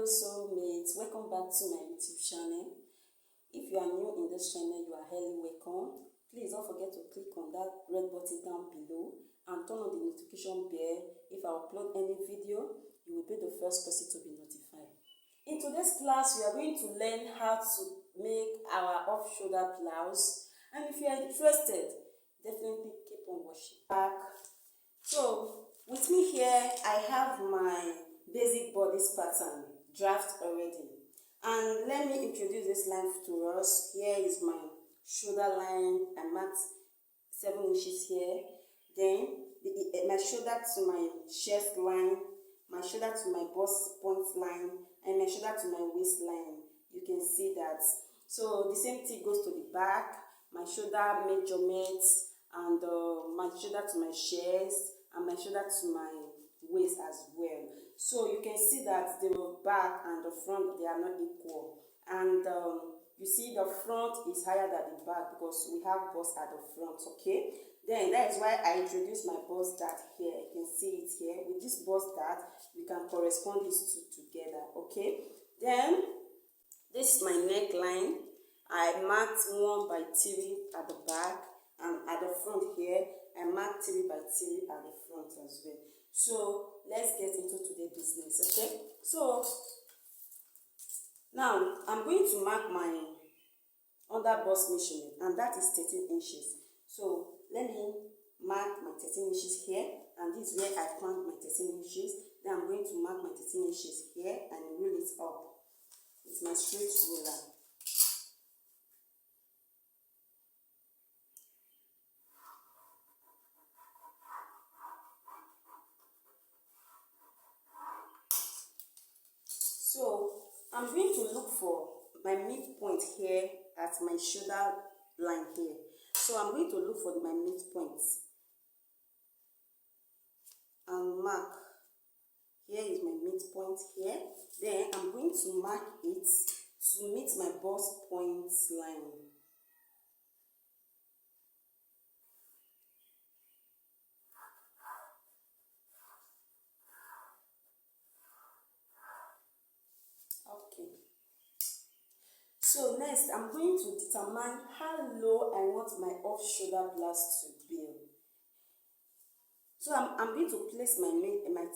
soulmates, welcome back to my YouTube channel. If you are new in this channel, you are highly welcome. Please don't forget to click on that red button down below and turn on the notification bell. If I upload any video, you will be the first person to be notified. In today's class, we are going to learn how to make our off-shoulder blouse, and if you are interested, definitely keep on watching. So with me here, I have my basic bodice pattern draft already, and let me introduce this line to us. Here is my shoulder line. I marked 7 inches here. Then my shoulder to my chest line, my shoulder to my bust point line, and my shoulder to my waistline. You can see that. So the same thing goes to the back, my shoulder measurements, and my shoulder to my chest, and my shoulder to my waist as well. So you can see that the back and the front, they are not equal, and you see the front is higher than the back because we have bust at the front. Okay, then that is why I introduced my bust dart here. You can see it here. With this bust dart, we can correspond these two together. Okay, then this is my neckline. I marked 1 by 3 at the back, and at the front here I marked 3 by 3 at the front as well. So let's get into today's business. Okay, so now I'm going to mark my under bust measurement, and that is 13 inches. So let me mark my 13 inches here, and this is where I found my 13 inches. Then I'm going to mark my 13 inches here and roll it up with my straight ruler. So I'm going to look for my midpoint here at my shoulder line here. So I'm going to look for my midpoint and mark. Here is my midpoint here. Then I'm going to mark it to meet my bust point line. Okay. So next, I'm going to determine how low I want my off-shoulder blouse to be. So I'm going to place my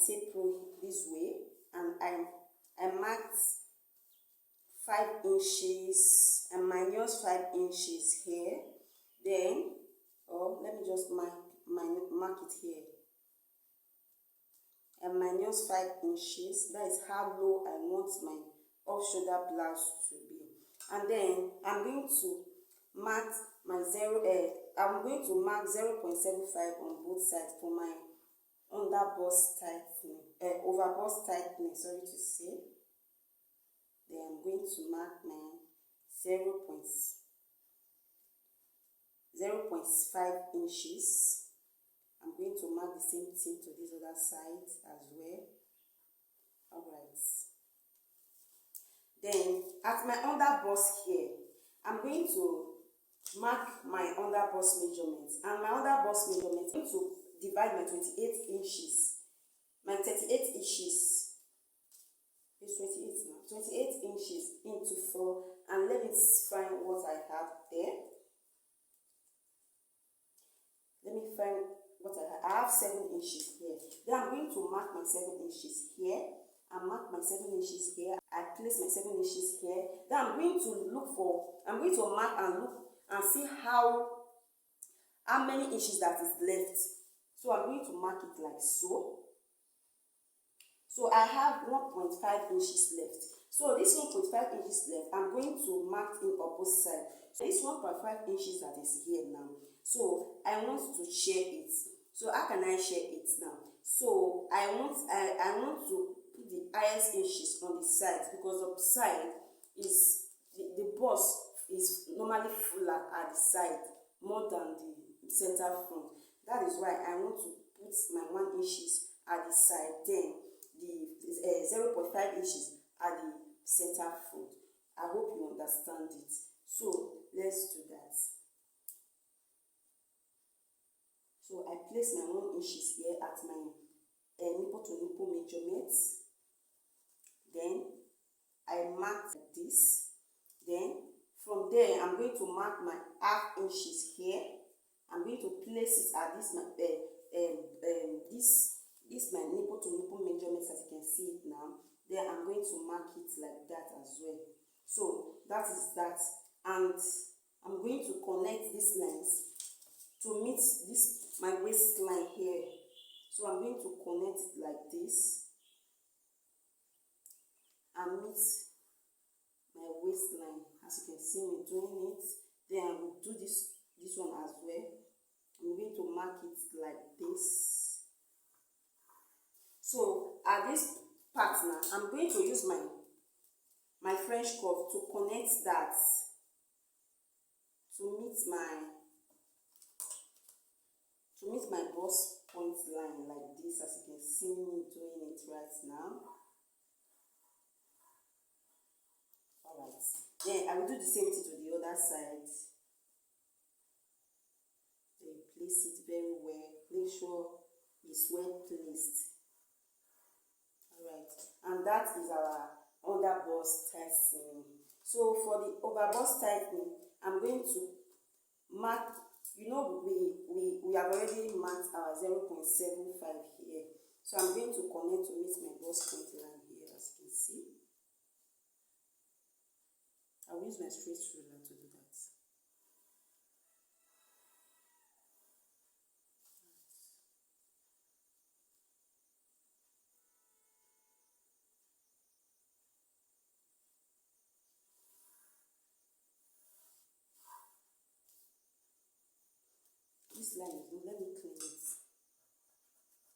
tape rule this way, and I marked 5 inches and minus 5 inches here. Then, let me just mark it here. And minus 5 inches. That is how low I want my off-shoulder blouse to be. And then I'm going to mark my I'm going to mark 0.75 on both sides for my under bust tightening, over bust tightening, sorry to say. Then I'm going to mark my 0.5 inches. I'm going to mark the same thing to this other side as well. Alright. Then at my under bust here, I'm going to mark my under bust measurements, and my under bust measurements, I'm going to divide my 28 inches, my 38 inches, it's 28 now, 28 inches into 4, and let me find what I have there. Let me find what I have 7 inches here. Then I'm going to mark my 7 inches here, and mark my 7 inches here. I place my 7 inches here. Then I'm going to mark and look and see how many inches that is left. So I'm going to mark it like so. So I have 1.5 inches left. So this 1.5 inches left, I'm going to mark in opposite side. So this 1.5 inches that is here now. So I want to share it. So how can I share it now? So I want to put the highest inches on the sides, because the side is the bust is normally fuller at the side more than the center front. That is why I want to put my 1 inches at the side, then the 0.5 inches at the center front. I hope you understand it. So let's do that. So I place my 1 inches here at my nipple to nipple measurements. Then I mark like this. Then from there, I'm going to mark my half inches here. I'm going to place it at this my this my nipple to nipple measurements, as you can see it now. Then I'm going to mark it like that as well. So that is that, and I'm going to connect this lines to meet this my waistline here. So I'm going to connect it like this and meet my waistline, as you can see me doing it. Then I will do this one as well. I'm going to mark it like this. So at this part now, I'm going to use my French curve to connect that to meet my bust point line like this, as you can see me doing it right now. Alright, then I will do the same thing to the other side. Then you place it very well. Make sure it's well placed. Alright, and that is our under bust tightening. So for the over bust tightening, I'm going to mark, you know, we have already marked our 0.75 here. So I'm going to connect to meet my bust point line here, as you can see. I will use my straight ruler to do that. This line is good. Let me clean it.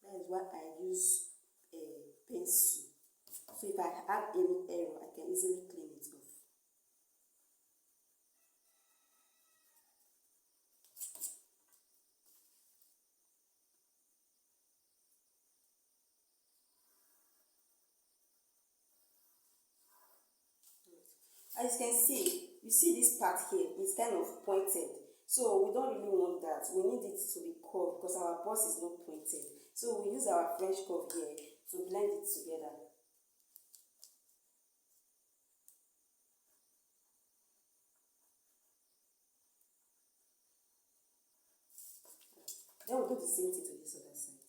That is why I use a pencil. So if I have any error, I can easily clean it off. As you can see, you see this part here, it's kind of pointed. So we don't really want that. We need it to be curved because our bust is not pointed. So we use our French curve here to blend it together. Then we'll do the same thing to this other side.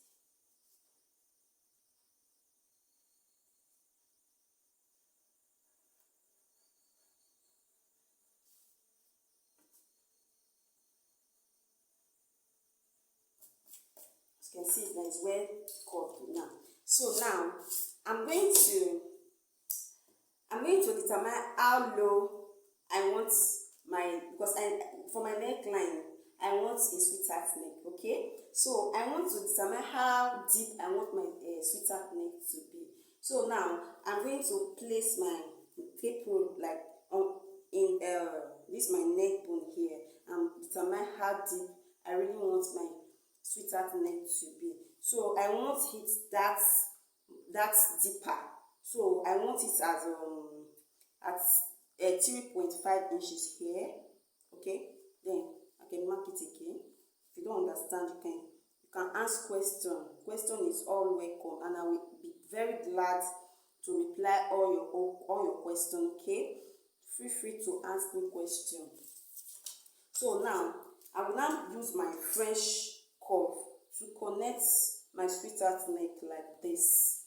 As you can see, it is well curved now. So now I'm going to determine how low I want my, because for my neckline I want a sweetheart neck. Okay, so I want to determine how deep I want my sweetheart neck to be. So now I'm going to place my tape rule like in this my neck bone here and determine how deep I really want my sweetheart neck to be. So I want it that deeper. So I want it as at 3.5 inches here. Okay, then I can mark it again. If you don't understand, you can ask question. Question is all welcome, and I will be very glad to reply all your question. Okay, feel free to ask me question. So now I will now use my French curve to connect my sweetheart neck like this.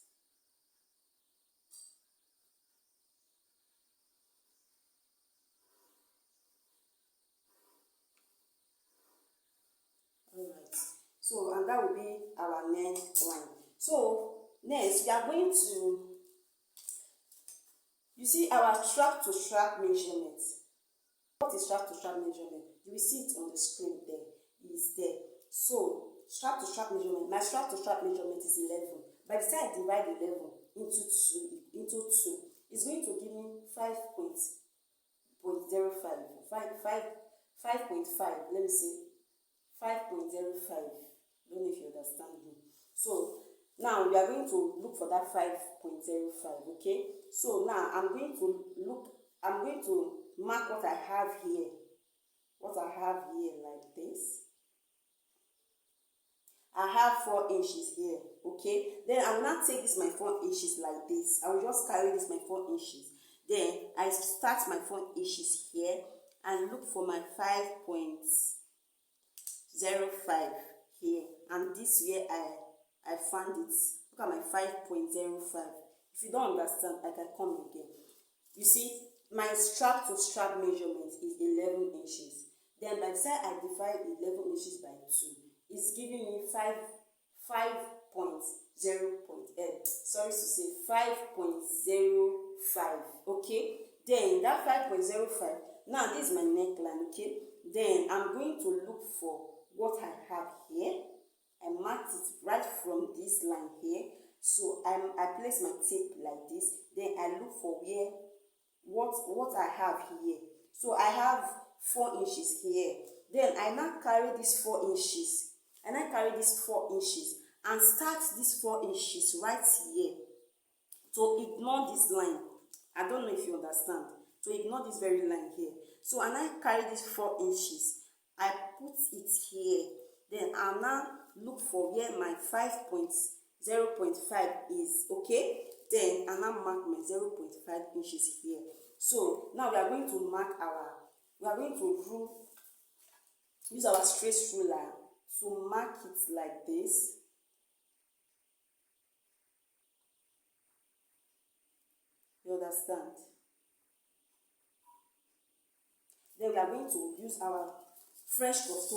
Alright, so and that will be our neck line. So next we are going to, you see our strap to strap measurement. What is strap to strap measurement? You will see it on the screen there. It is there. So strap to strap measurement, my strap to strap measurement is 11. By the time I divide 11 into 2, it's going to give me 5.05. 5.5, let me see, 5.05. Don't know if you understand me. So now we are going to look for that 5.05. Okay, so now I'm going to mark what I have here. Like this. I have 4 inches here. Okay, then I will not take this my 4 inches like this. I will just carry this my 4 inches. Then I start my 4 inches here and look for my 5.05 here, and this where I found it. Look at my 5.05. If you don't understand, I can come again. You see, my strap to strap measurement is 11 inches. Then by the time I divide 11 inches by 2, it's giving me 5.0. Sorry to say 5.05. Okay. Then that 5.05. Now this is my neckline. Okay. Then I'm going to look for what I have here. I marked it right from this line here. So I place my tape like this. Then I look for where what I have here. So I have 4 inches here. Then I now carry this 4 inches. And I carry this 4 inches and start this 4 inches right here to ignore this line. I don't know if you understand. To ignore this very line here. So and I carry this 4 inches. I put it here. Then I now look for where my 5.0.5 is. Okay. Then I now mark my 0.5 inches here. So now we are going to use our straight ruler to mark it like this. You understand? Then we are going to use our fresh cut to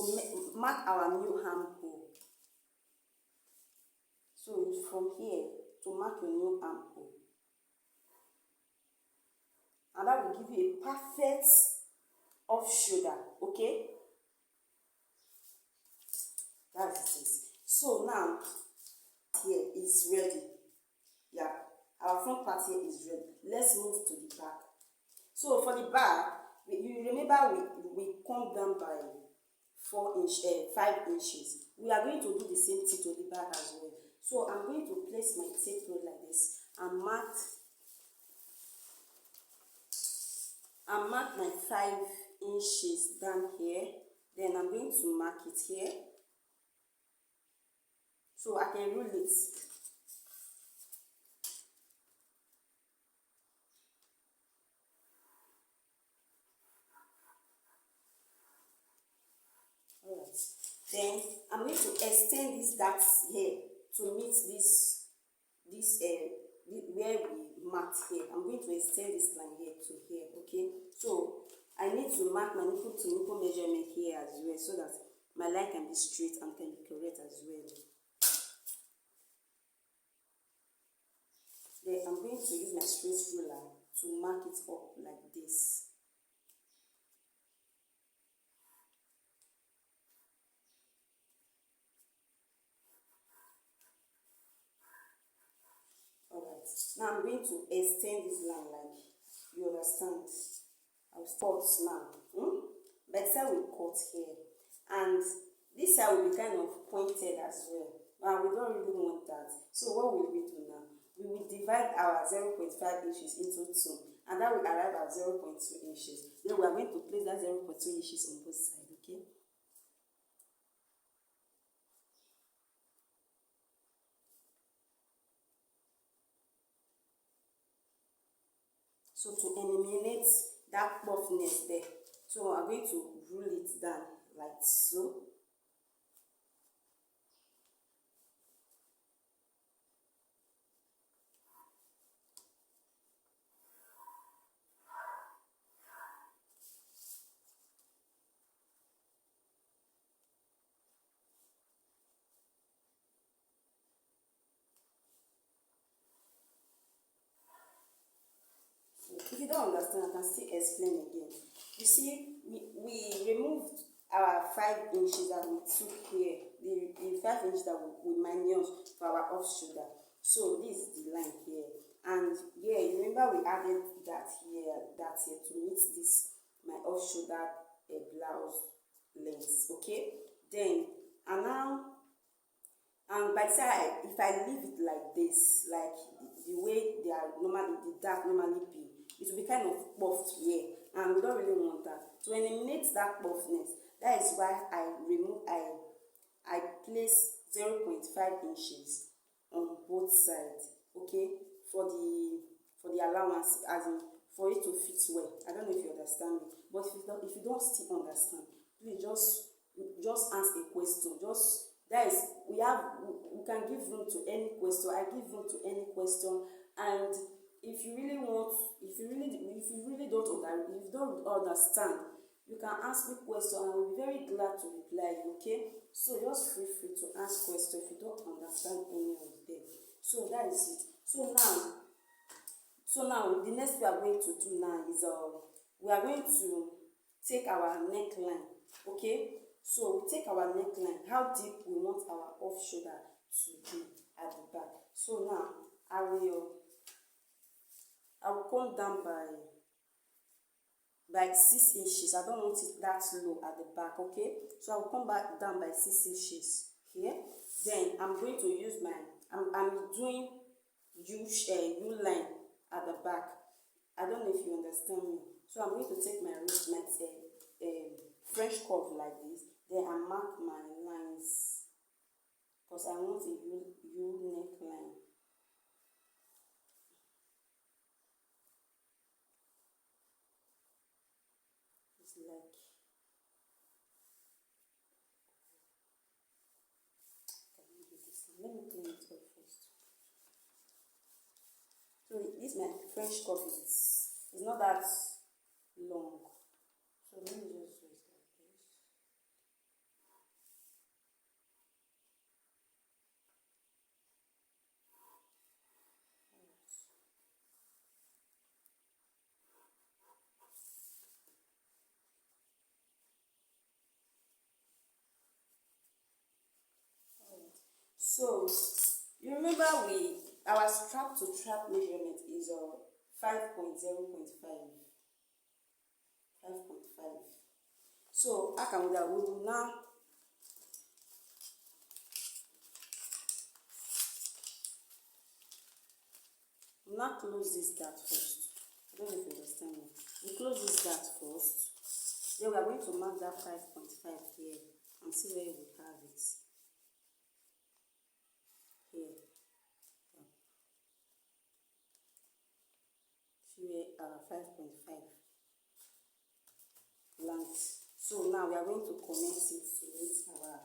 mark our new armhole. So from here to mark your new armhole. And that will give you a perfect off shoulder. Okay? That's this. So now here is ready. Yeah, our front part here is ready. Let's move to the back. So for the back, you remember we come down by 5 inches. We are going to do the same thing to the back as well. So I'm going to place my tape rule like this and mark my 5 inches down here. Then I'm going to mark it here. So I can rule it. Alright. Then I'm going to extend this dart here to meet this where we marked here. I'm going to extend this line here to here. Okay. So I need to mark my nipple to nipple measurement here as well, so that my line can be straight and can be correct as well. Then I'm going to use my straight ruler to mark it up like this. Alright, now I'm going to extend this line like you understand. I'll cut now. By the time we cut here, and this side will be kind of pointed as well. But we don't really want that. So what will we do now? We will divide our 0.5 inches into 2, and that will arrive at 0.2 inches. Then we are going to place that 0.2 inches on both sides. Okay. So to eliminate that puffiness there, so I'm going to rule it down like so. If you don't understand, I can still explain again. You see, we removed our 5 inches that we took here, the 5 inches that we minus for our off shoulder. So this is the line here. And yeah, you remember we added that here to meet this, my off shoulder blouse length. Okay? Then, and now, and by the time, if I leave it like this, like the way they are normally, the dart normally be, it will be kind of puffed here, and we don't really want that. To eliminate that puffiness, that is why I place 0.5 inches on both sides. Okay, for the allowance, as in for it to fit well. I don't know if you understand me, but if you don't still understand, please just ask a question. Just that is, we can give room to any question. I give room to any question. And if you really don't understand, you can ask me question, and I will be very glad to reply you. Okay, so just feel free to ask question if you don't understand any of them. So that is it. So now the next we are going to do now is we are going to take our neckline. Okay, so we take our neckline, how deep we want our off shoulder to be at the back. So now I will come down by 6 inches. I don't want it that low at the back. Okay, so I will come back down by 6 inches here. Then I'm going to use I'm doing U line at the back. I don't know if you understand me. So I'm going to take my French curve like this. Then I mark my lines because I want a U neckline. It's like, let me clean it up first. So this my French curve is not that long. So let me just do it like this. So you remember our strap to trap measurement is 5.0.5. So how can we do now? Now close this dart first. I don't know if you understand me. We close this dart first. Then we are going to mark that 5.5 here and see where we have it. Here. See where our 5.5 lands. So now we are going to connect it to meet our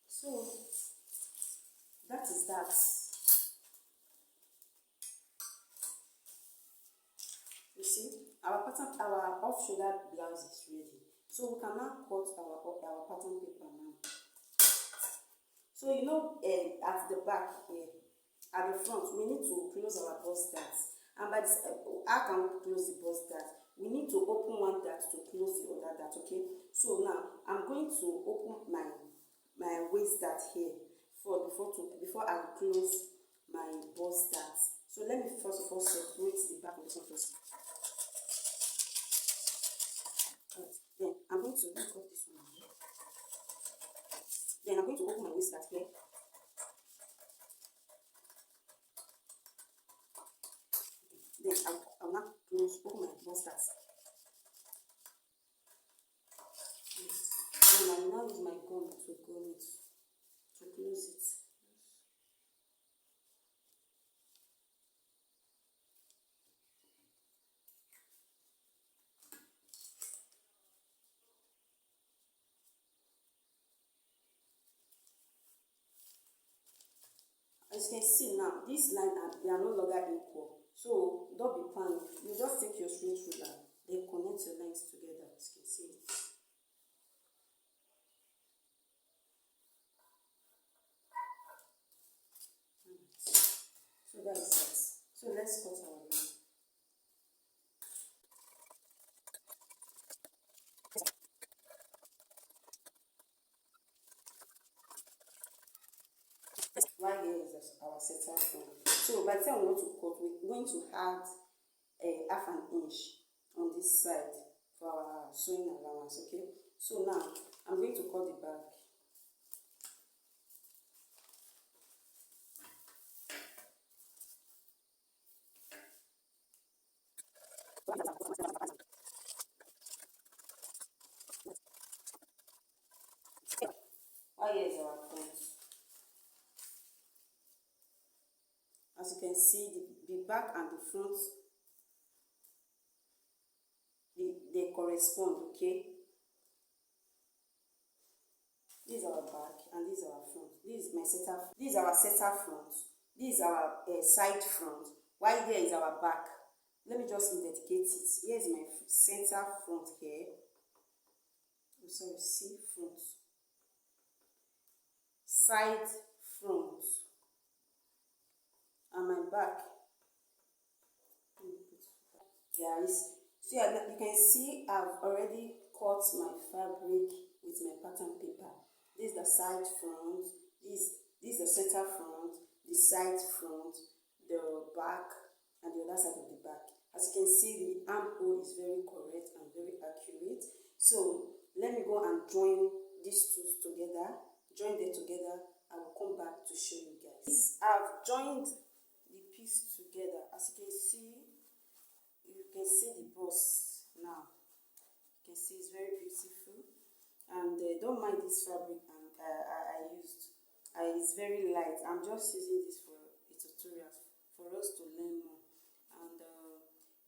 so that is that. You see, our off shoulder blouse is ready. So we can now cut our pattern paper now. So you know, at the back here, at the front, we need to close our bust dart. And by this, how can we close the bust dart? We need to open one dart to close the other dart. Okay. So now I'm going to open my waist dart here before I close my bust dart. So let me first of all separate the back of the front. Then I'm going to cut this one. Then I'm going to open my waist dart here. Then I'll now open my bust dart. Then I will now use my gun to close it. As you can see now, this line they are no longer equal. So don't be panicked. You just take your straight ruler, then connect your lines together. As you can see. So that is it. So let's cut our line. Right here is our center point. So by the time we want to cut, we're going to add half an inch on this side for our sewing allowance. Okay. So now I'm going to cut the back. and the front, they correspond. Okay, this is our back and this is our front. This is my center, this is our center front, this is our side front, while here is our back. Let me just indicate it. Here is my center front here. Oh, sorry, see, front, side front, and my back. There is, so you can see I've already cut my fabric with my pattern paper. This is the side front, this is the center front, the side front, the back, and the other side of the back. As you can see, the armhole is very correct and very accurate. So let me go and join these two together. Join them together. I will come back to show you guys. I've joined the piece together. As you can see the bust now. You can see it's very beautiful, and don't mind this fabric and I used. It's very light. I'm just using this for a tutorial for us to learn more, and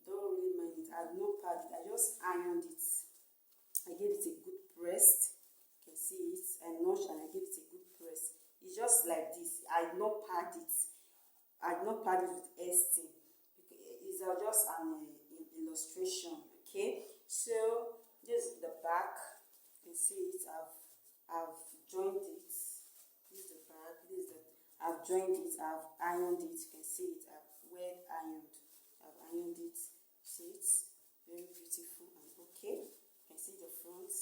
don't really mind it. I have no pad it. I just ironed it. I gave it a good press. You can see it. I notched and I gave it a good press. It's just like this. I did not pad it. I did not pad it with ST. It's just an illustration. Okay, so this is the back. You can see it. I've joined it. This is the back. This is the. I've joined it. I've ironed it. You can see it. I've well ironed. I've ironed it. See it? Very beautiful and okay. You can see the front.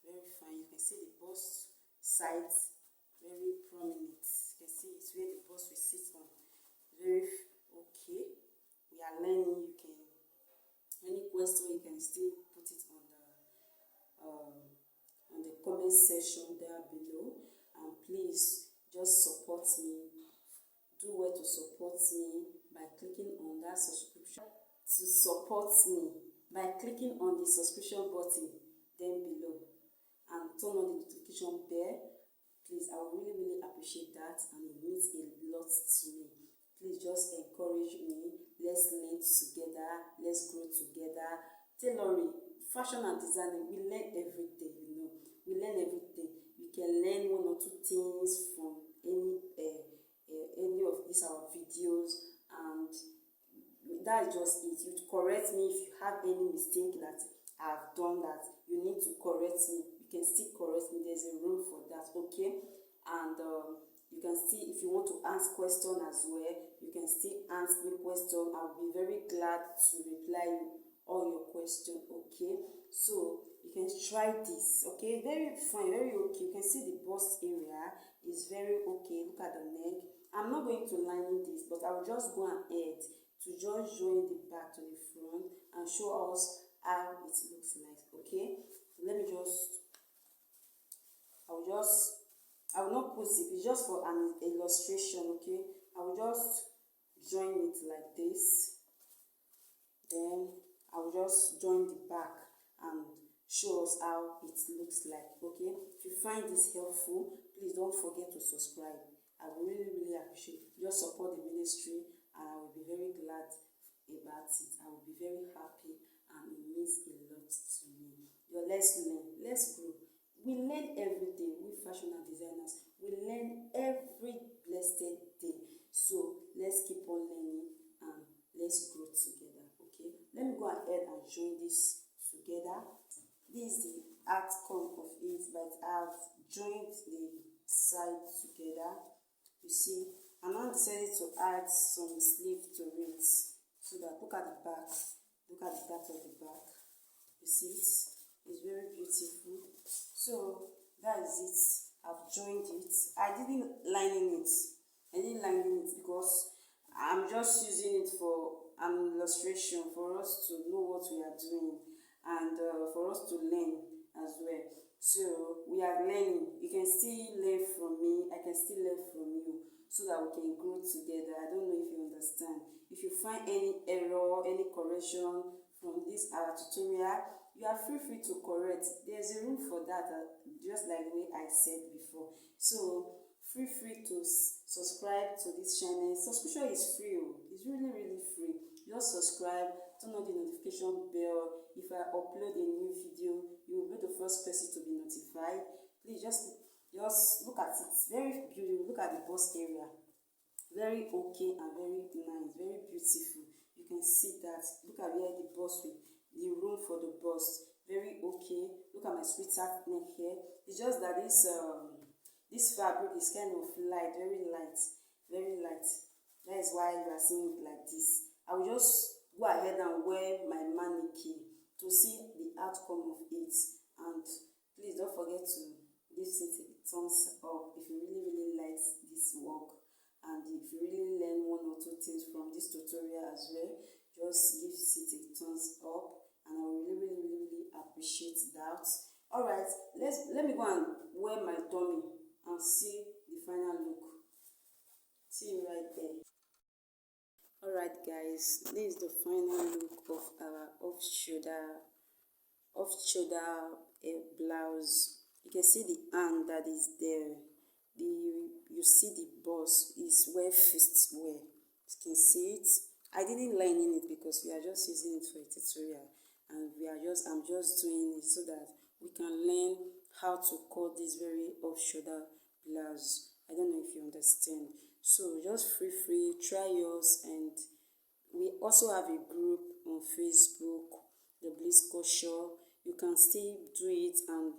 Very fine. You can see the bust sides. Very prominent. You can see it's where the bust will sit on. Very okay. We are learning. You can. Any question, you can still put it on the comment section there below, and please just support me. Do well to support me by clicking on that subscription. To support me by clicking on the subscription button then below and turn on the notification bell. Please, I will really appreciate that, and it means a lot to me. Please just encourage me. Let's learn together. Let's grow together. Tailoring, fashion and designing, we learn every day, you know. We learn every day. You can learn one or two things from any of these our videos, and that's just it. You correct me if you have any mistake that I've done that you need to correct me. You can still correct me. There's a room for that, okay? And you can still, if you want to ask question as well, you can still ask me question. I'll be very glad to reply all your question. Okay, so you can try this. Okay, very fine, very okay. You can see the bust area is very okay. Look at the neck. I'm not going to line this, but I will just go ahead to just join the back to the front and show us how it looks like. Okay, so let me just, I will not put it, it's just for an illustration. Okay, I will just join it like this, then I will just join the back and show us how it looks like. Okay, if you find this helpful, please don't forget to subscribe. I will really appreciate it. Just support the ministry, and I will be very glad about it. I will be very happy, and it means a lot to me. Let's learn, let's grow. We learn every day. We fashion and designers, we learn every blessed day. So let's keep on learning and let's grow together. Okay, let me go ahead and join this together. This is the outcome of it, but I've joined the side together. You see, I now decided to add some sleeve to it, so that look at the back. Look at the back of the back. You see it? It's very beautiful. So that is it. I've joined it. I didn't line it. I didn't line it because I'm just using it for an illustration, for us to know what we are doing, and for us to learn as well. So we are learning. You can still learn from me. I can still learn from you, so that we can grow together. I don't know if you understand. If you find any error, any correction from this tutorial, you are free to correct. There's a room for that, just like the way I said before. So free to subscribe to this channel. Subscription is free. It's really free. just subscribe, turn on the notification bell. If I upload a new video, you will be the first person to be notified. Please just look at it. Very beautiful. Look at the bust area. Very okay and very nice, very beautiful. You can see that. Look at where the bust with the room for the bust. Very okay. Look at my sweetheart neck here. It's just that this fabric is kind of light, very light, very light. That is why you are seeing it like this. I will just go ahead and wear my mannequin to see the outcome of it. And please don't forget to give it a thumbs up if you really like this work. And if you really learn one or two things from this tutorial as well, just give it a thumbs up, and I will really appreciate that. Alright, let me go and wear my dummy and see the final look. See you right there. Alright guys, this is the final look of our off-shoulder blouse. You can see the hand that is there. You see the bust is where fists wear. You can see it. I didn't line in it because we are just using it for a tutorial, and I'm just doing it so that we can learn how to cut this very off-shoulder blouse. I don't know if you understand. So just free try yours. And we also have a group on Facebook, the Bliss Culture. You can still do it and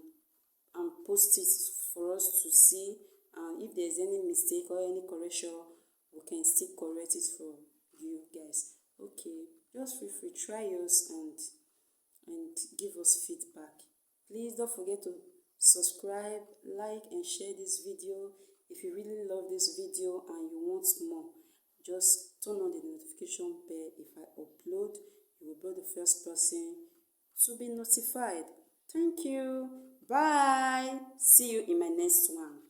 post it for us to see, and if there's any mistake or any correction, we can still correct it for you guys. Okay, just free try yours and give us feedback. Please don't forget to subscribe, like and share this video. If you really love this video and you want more, just turn on the notification bell. If I upload, you will be the first person to be notified. Thank you. Bye. See you in my next one.